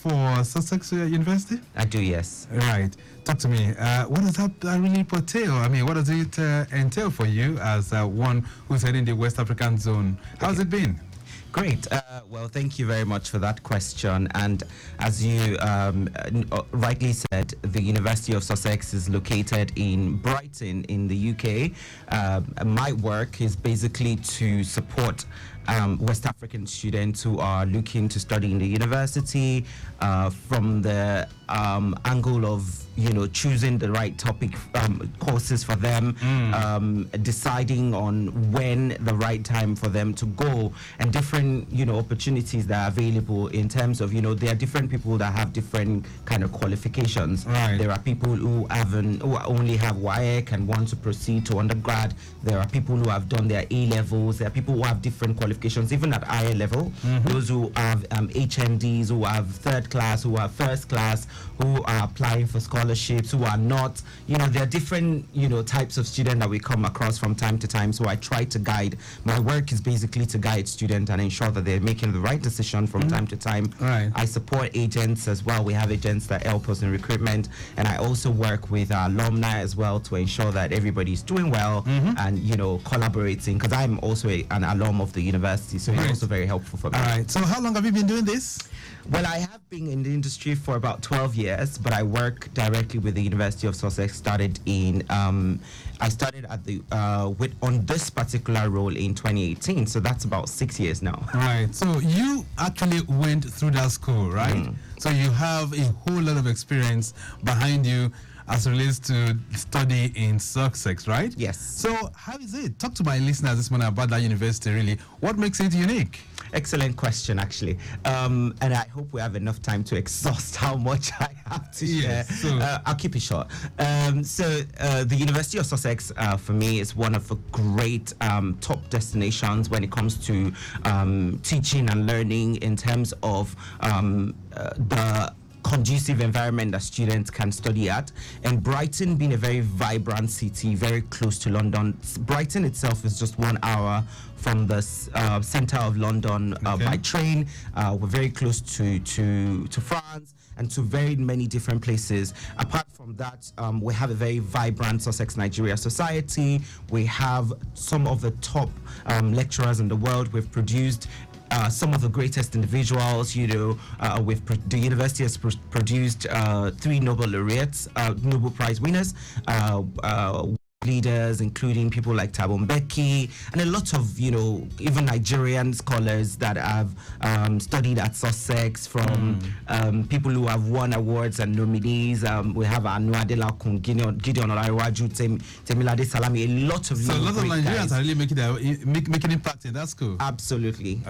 for Sussex University? I do, yes. Right. Talk to me. What does that really portray? I mean, what does it entail for you as one who's heading the West African zone? How's it been? Great. Well, thank you very much for that question. And as you rightly said, the University of Sussex is located in Brighton in the UK. My work is basically to support West African students who are looking to study in the university from the angle of choosing the right topic courses for them, deciding on when the right time for them to go, and different opportunities that are available in terms of there are different people that have different kind of qualifications. Right. There are people who only have WAEC and want to proceed to undergrad. There are people who have done their A levels. There are people who have different qualifications even at higher level. Those who have HNDs, who have third class, who have first class, who are applying for scholarships, who are not. There are different types of students that we come across from time to time. So I try to guide. My work is basically to guide students and ensure that they're making the right decision from time to time. Right. I support agents as well. We have agents that help us in recruitment, and I also work with our alumni as well to ensure that everybody's doing well and collaborating, because I'm also an alum of the university, so it's also very helpful for me. All right. So how long have you been doing this? Well, I have been in the industry for about 12 years, but I work directly with the University of Sussex. I started at the on this particular role in 2018, so that's about 6 years now. Right. So you actually went through that school, right? So you have a whole lot of experience behind you as it relates to study in Sussex, right? Yes. So how is it? Talk to my listeners this morning about that university, really. What makes it unique? Excellent question, actually. And I hope we have enough time to exhaust how much I have to share. So I'll keep it short. The University of Sussex, for me, is one of the great top destinations when it comes to teaching and learning in terms of the conducive environment that students can study at. And Brighton being a very vibrant city, very close to London. Brighton itself is just 1 hour from the center of London by train. We're very close to France and to very many different places. Apart from that, we have a very vibrant Sussex Nigeria society. We have some of the top lecturers in the world. We've produced some of the greatest individuals. The university has produced 3 Nobel laureates, Nobel Prize winners, leaders, including people like Thabo Mbeki, and a lot of, even Nigerian scholars that have studied at Sussex, from people who have won awards and nominees. We have Anu Adelakun, Gideon Olariwaju, Temilade Salami, a lot of Nigerians guys are really making impact in that school. Absolutely.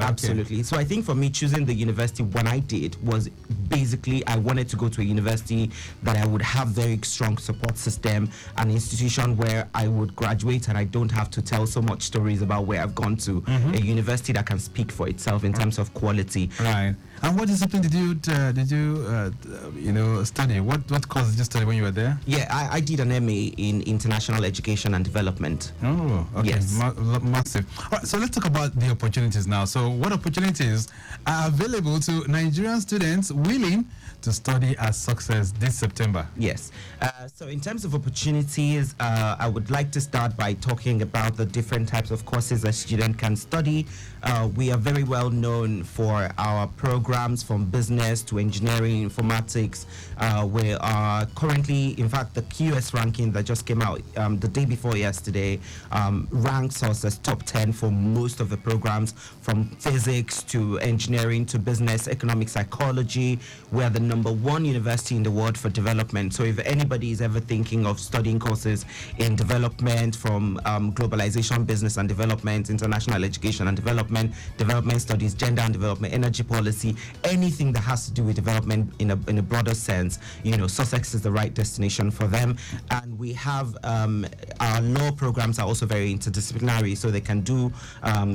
So I think for me, choosing the university when I did was basically I wanted to go to a university that I would have very strong support system, an institution where I would graduate and I don't have to tell so much stories about where I've gone to. A university that can speak for itself in terms of quality. Right. And what discipline did you study? What course did you study when you were there? Yeah, I did an MA in International Education and Development. Oh, okay. Yes. Massive. All right, so let's talk about the opportunities now. So what opportunities are available to Nigerian students willing to study at Sussex this September? Yes. So in terms of opportunities, I would like to start by talking about the different types of courses a student can study. We are very well known for our programs from business to engineering, informatics. We are currently, in fact, the QS ranking that just came out the day before yesterday ranks us as top 10 for most of the programs, from physics to engineering to business, economic psychology. We are the #1 university in the world for development. So if anybody is ever thinking of studying courses in development, from globalization, business and development, international education and development studies, gender and development, energy policy, anything that has to do with development in a broader sense, Sussex is the right destination for them. And we have our law programs are also very interdisciplinary, so they can do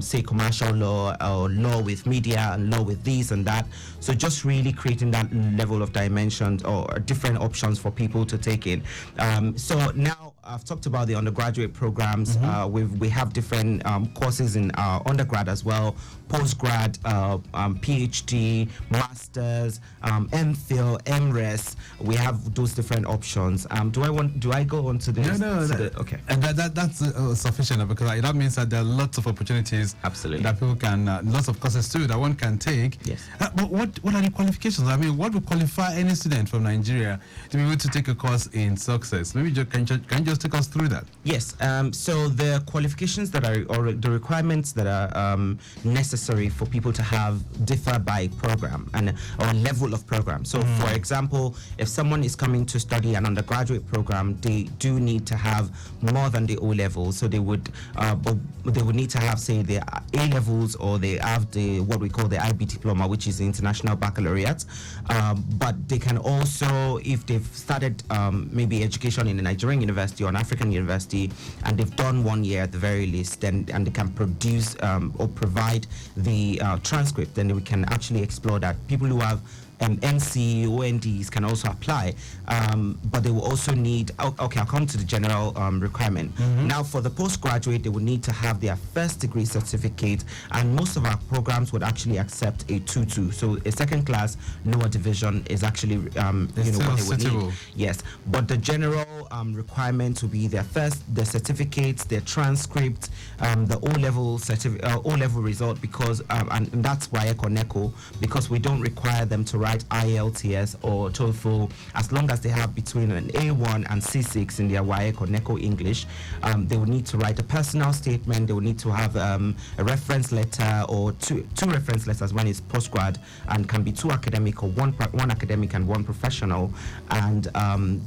say commercial law or law with media and law with this and that. So just really creating that level of dimensions or different options for people to take in. So now I've talked about the undergraduate programs. We have different courses in our undergrad as well, postgrad, PhD, masters, MPhil, MRes. We have those different options. Do I go on to this? No. Okay. And that's sufficient, because that means that there are lots of opportunities. Absolutely. That people can, lots of courses too that one can take. Yes. But what are the qualifications? I mean, what would qualify any student from Nigeria to be able to take a course in Sussex? Maybe can you just take us through that? Yes. So the qualifications that are, or the requirements that are necessary for people to have differ by program and or level of program. So, for example, if someone is coming to study an undergraduate program, they do need to have more than the O levels. So they would need to have, say, the A levels, or they have the what we call the IB diploma, which is the International Baccalaureate. But they can also, if they've started maybe education in a Nigerian university or an African university, and they've done 1 year at the very least, and they can produce or provide the transcript, then we can actually explore that. People who have NC, ONDs can also apply, but they will also need, okay, I'll come to the general requirement. Now, for the postgraduate, they will need to have their first degree certificate, and most of our programs would actually accept a 2-2. So a second class, lower division is actually, what they would need. Yes, but the general requirement will be their certificates, their transcript, the O-level result, because, and that's why ECO, because we don't require them to write IELTS or TOEFL, as long as they have between an A1 and C6 in their WAEC or NECO English. They will need to write a personal statement. They will need to have a reference letter, or two reference letters. One is postgrad and can be 2 academic, or one academic and 1 professional. And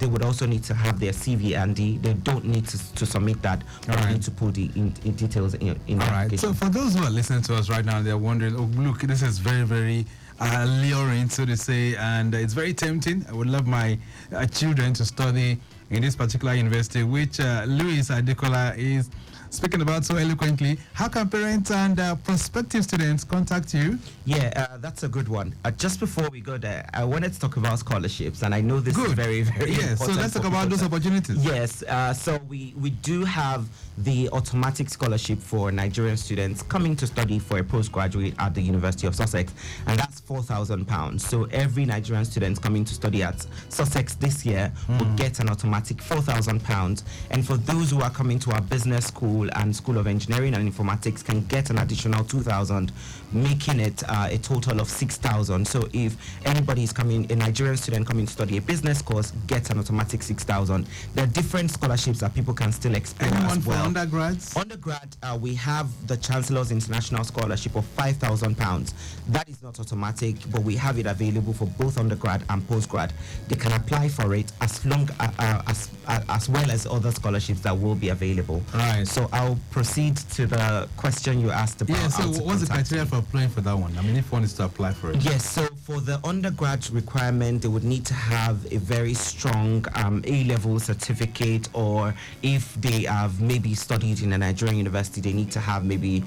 they would also need to have their CV handy. They don't need to submit that, but they need to put the details in the application. So for those who are listening to us right now, they're wondering, oh, look, this is very, very alluring, so to say, and it's very tempting. I would love my children to study in this particular university, which Louis Adekola is speaking about so eloquently. How can parents and prospective students contact you? Yeah, that's a good one. Just before we go there, I wanted to talk about scholarships, and I know this is very, very important. So let's talk about those opportunities. Yes, so we do have the automatic scholarship for Nigerian students coming to study for a postgraduate at the University of Sussex, and that's £4,000. So every Nigerian student coming to study at Sussex this year will get an automatic £4,000, and for those who are coming to our business school and School of Engineering and Informatics can get an additional 2,000, making it a total of 6,000. So if anybody is coming, a Nigerian student coming to study a business course, gets an automatic 6,000. There are different scholarships that people can still explore. Anyone as well. For undergrads? Undergrad, we have the Chancellor's International Scholarship of £5,000. That is not automatic, but we have it available for both undergrad and postgrad. They can apply for it as long as well as other scholarships that will be available. Right. So I'll proceed to the question you asked about. Yeah, so what's the criteria for applying for that one? I mean, if one is to apply for it. Yes, so for the undergrad requirement, they would need to have a very strong A-level certificate, or if they have maybe studied in a Nigerian university, they need to have maybe,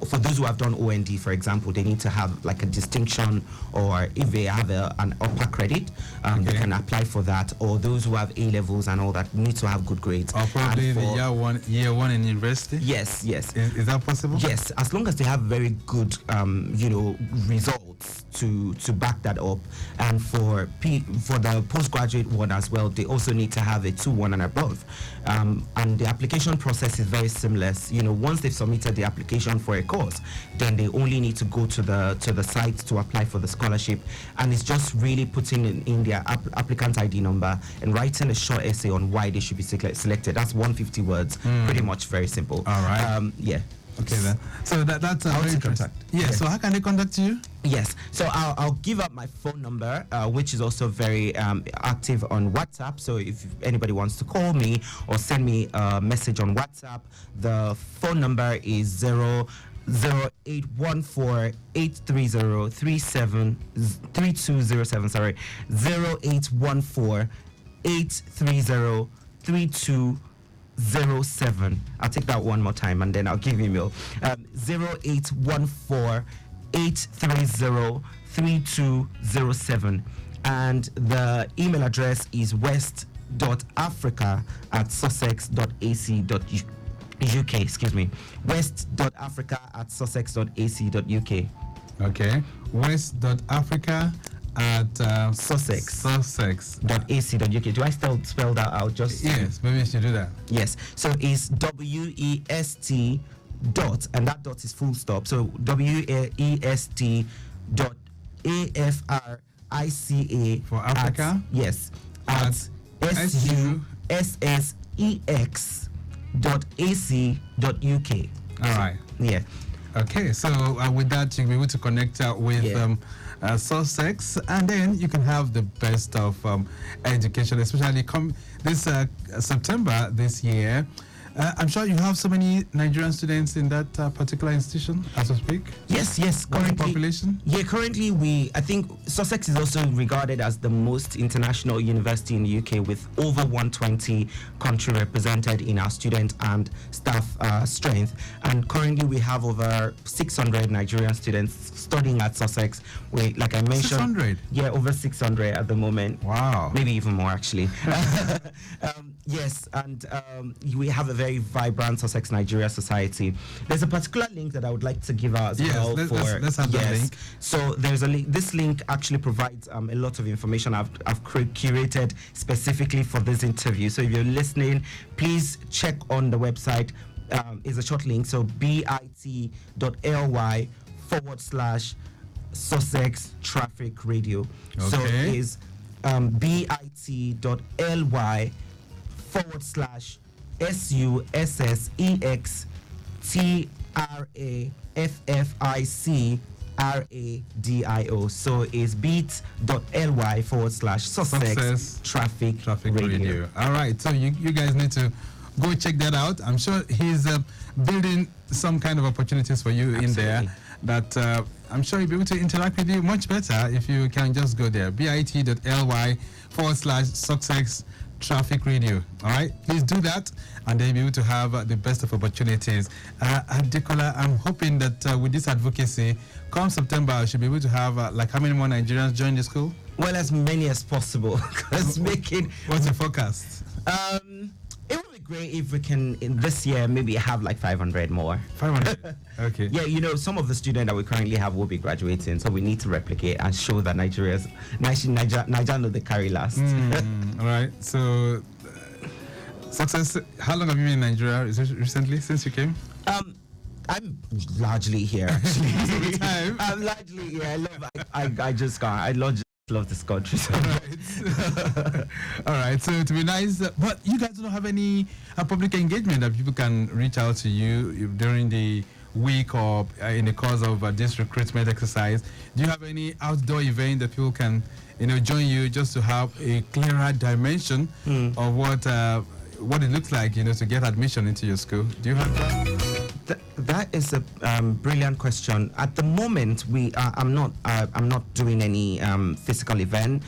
for those who have done OND, for example, they need to have like a distinction, or if they have an upper credit, they can apply for that, or those who have A-levels and all that need to have good grades. Or probably the year one in university? Yes. Is that possible? Yes, as long as they have very good, results to back that up. And for the postgraduate one as well, they also need to have a 2-1 and above. And the application process is very seamless. Once they've submitted the application for a course, then they only need to go to the site to apply for the scholarship. And it's just really putting in their applicant ID number and writing a short essay on why they should be selected. That's 150 words. Pretty much very simple. All right. Yeah. Okay then. So that's a very contact. Yeah. So how can they contact you? Yes. So I'll give up my phone number, which is also very active on WhatsApp. So if anybody wants to call me or send me a message on WhatsApp, the phone number is 0814-830-3207. Sorry, 0814-830-3207. I'll take that one more time and then I'll give email. 0814-830-3207, and the email address is west.africa@sussex.ac.uk. Excuse me, west.africa@sussex.ac.uk. Okay. West.africa at Sussex.ac.uk. Do I still spell that out? Just yes, maybe you should do that. yes. So it's WEST dot, and that dot is full stop. So WEST dot AFRICA For Africa? yes. At SUSSEX.ac.uk. All right. Yeah. Okay, so with that, you'll be able to connect with Yeah. Sussex, and then you can have the best of education, especially this September this year. I'm sure you have so many Nigerian students in that particular institution as we speak. Yes. What's the Currently, population? yeah, currently I think Sussex is also regarded as the most international university in the UK, with over 120 countries represented in our student and staff strength. And currently we have over 600 Nigerian students studying at Sussex. Like I mentioned, 600? Yeah, over 600 at the moment. Wow. Maybe even more, actually. Yes, and we have a very vibrant Sussex Nigeria society. There's a particular link that I would like to give out as well. Let's have that link. So there's a link. This link actually provides a lot of information I've curated specifically for this interview. So if you're listening, please check on the website. It's a short link. So bit.ly/Sussex Traffic Radio. Okay. So it is bit.ly/SUSSEXTRAFFICRADIO. So it's bit.ly/Sussex Traffic Radio. All right, so you guys need to go check that out. I'm sure he's building some kind of opportunities for you in there that I'm sure you'll be able to interact with you much better if you can just go there. bit.ly/Sussex Traffic Radio. All right, please do that, and then you'll be able to have the best of opportunities. Adekola, I'm hoping that with this advocacy, come September, I should be able to have like how many more Nigerians join the school? Well, as many as possible. Because what's the forecast? It would be great if we can in this year maybe have like 500 more. 500. Okay. Yeah, some of the students that we currently have will be graduating, so we need to replicate and show that Nigeria know the carry last. All right. So, Success. How long have you been in Nigeria? Is it recently since you came? I'm largely here. Actually. Time. I'm largely here. I just can't. I love this country. So. All right. So to be nice, but you guys don't have any public engagement that people can reach out to you during the week or in the course of this recruitment exercise. Do you have any outdoor event that people can, join you just to have a clearer dimension of what it looks like, to get admission into your school? Do you have that? That is a brilliant question. At the moment, I'm not doing any physical event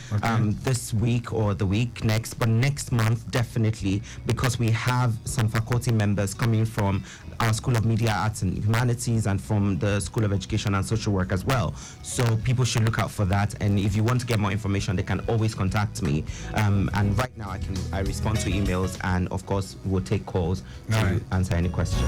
this week or the week next, but next month definitely, because we have some faculty members coming from our School of Media Arts and Humanities and from the School of Education and Social Work as well. So people should look out for that. And if you want to get more information, they can always contact me. And right now, I respond to emails, and of course, we'll take calls to answer any questions.